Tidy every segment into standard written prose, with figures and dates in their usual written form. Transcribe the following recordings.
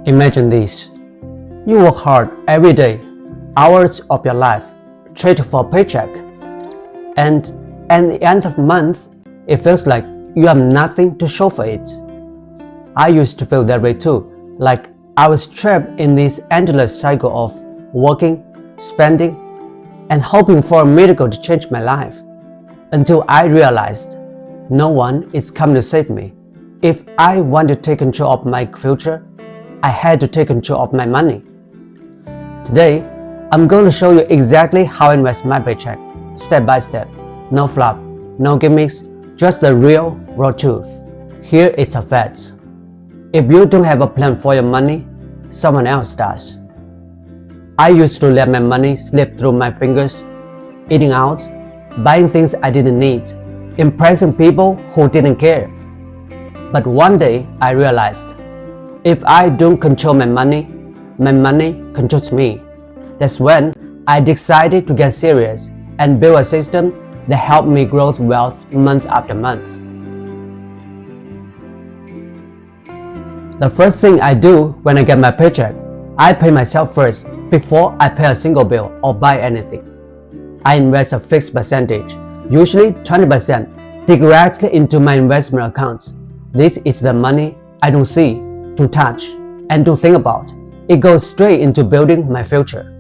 Imagine this. You work hard every day, hours of your life, trade for a paycheck. And at the end of the month, it feels like you have nothing to show for it. I used to feel that way too, like I was trapped in this endless cycle of working, spending, and hoping for a miracle to change my life. Until I realized no one is coming to save me. If I want to take control of my future, I had to take control of my money. Today, I'm going to show you exactly how I invest my paycheck, step by step. No fluff, no gimmicks, just the real, raw truth. Here it's a fact. If you don't have a plan for your money, someone else does. I used to let my money slip through my fingers, eating out, buying things I didn't need, impressing people who didn't care. But one day I realized, if I don't control my money controls me. That's when I decided to get serious and build a system that helped me grow wealth month after month. The first thing I do when I get my paycheck, I pay myself first before I pay a single bill or buy anything. I invest a fixed percentage, usually 20%, directly into my investment accounts. This is the money I don't see, don't touch, and don't think about. It goes straight into building my future.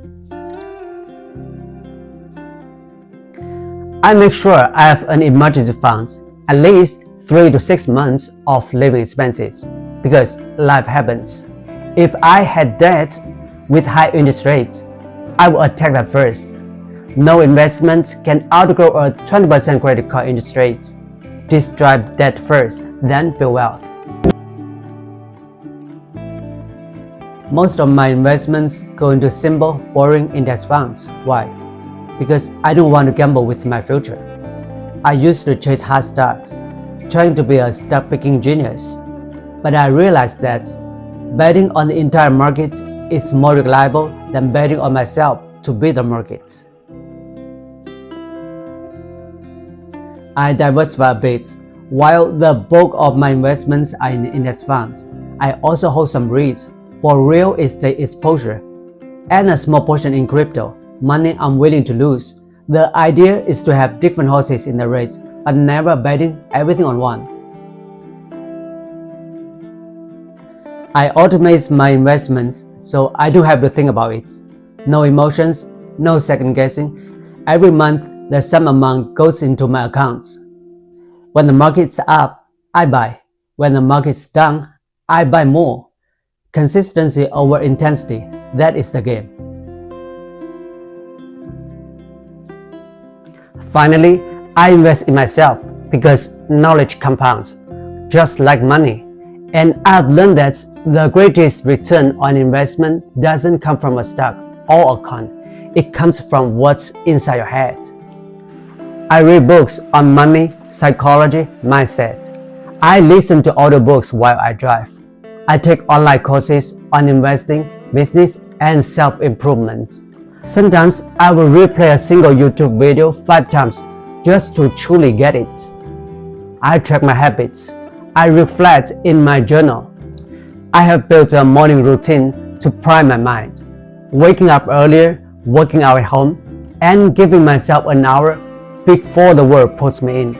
I make sure I have an emergency funds, at least 3 to 6 months of living expenses, because life happens. If I had debt with high interest rates, I would attack that first. No investment can outgrow a 20% credit card interest rates. Just drive debt first, then build wealth. Most of my investments go into simple, boring index funds. Why? Because I don't want to gamble with my future. I used to chase hard stocks, trying to be a stock picking genius. But I realized that betting on the entire market is more reliable than betting on myself to beat the market. I diversify a bit. While the bulk of my investments are in index funds, I also hold some REITs for real estate exposure and a small portion in crypto, money I'm willing to lose. The idea is to have different horses in the race, but never betting everything on one. I automate my investments so I don't have to think about it. No emotions, no second guessing. Every month, the same amount goes into my accounts. When the market's up, I buy. When the market's down, I buy more. Consistency over intensity, that is the game. Finally, I invest in myself because knowledge compounds, just like money. And I've learned that the greatest return on investment doesn't come from a stock or a coin. It comes from what's inside your head. I read books on money, psychology, mindset. I listen to audiobooks while I drive. I take online courses on investing, business, and self-improvement. Sometimes I will replay a single YouTube video 5 times just to truly get it. I track my habits. I reflect in my journal. I have built a morning routine to prime my mind. Waking up earlier, working out at home, and giving myself an hour before the world puts me in.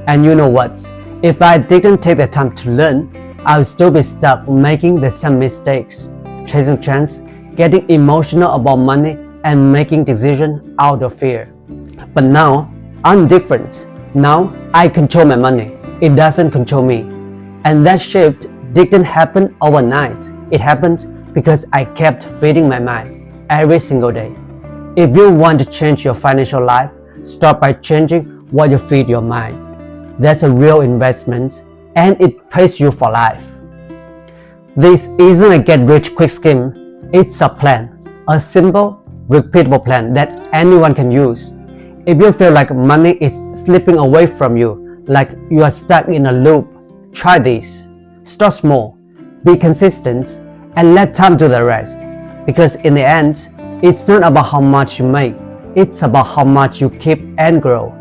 And you know what? If I didn't take the time to learn, I would still be stuck making the same mistakes, chasing trends, getting emotional about money, and making decisions out of fear. But now, I'm different. Now, I control my money. It doesn't control me. And that shift didn't happen overnight. It happened because I kept feeding my mind every single day. If you want to change your financial life, start by changing what you feed your mind. That's a real investment, and it pays you for life. This isn't a get-rich-quick scheme. It's a plan, a simple, repeatable plan that anyone can use. If you feel like money is slipping away from you, like you are stuck in a loop, try this. Start small, be consistent, and let time do the rest. Because in the end, it's not about how much you make, it's about how much you keep and grow.